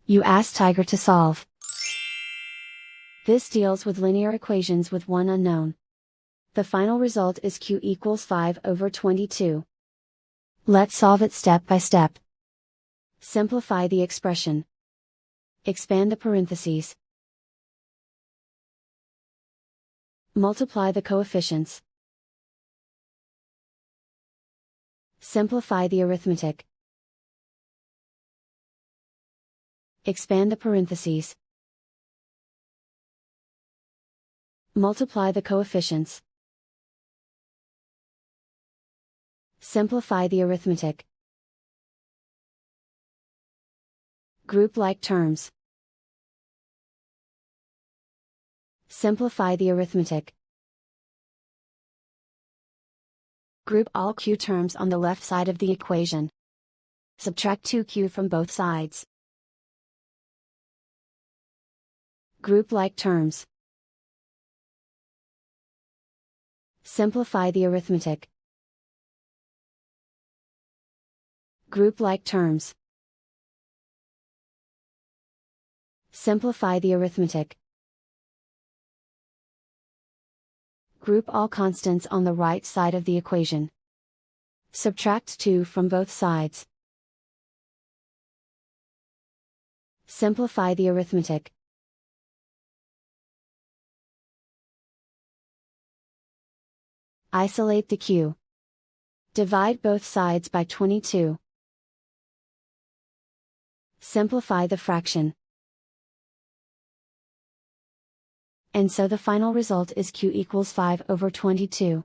You ask Tiger to solve. This deals with linear equations with one unknown. The final result is q equals 5/22. Let's solve it step by step. Simplify the expression. Expand the parentheses. Multiply the coefficients. Simplify the arithmetic. Expand the parentheses. Multiply the coefficients. Simplify the arithmetic. Group like terms. Simplify the arithmetic. Group all q terms on the left side of the equation. Subtract 2q from both sides. Group like terms. Simplify the arithmetic. Group like terms. Simplify the arithmetic. Group all constants on the right side of the equation. Subtract 2 from both sides. Simplify the arithmetic. Isolate the q. Divide both sides by 22. Simplify the fraction. And so the final result is q equals 5/22.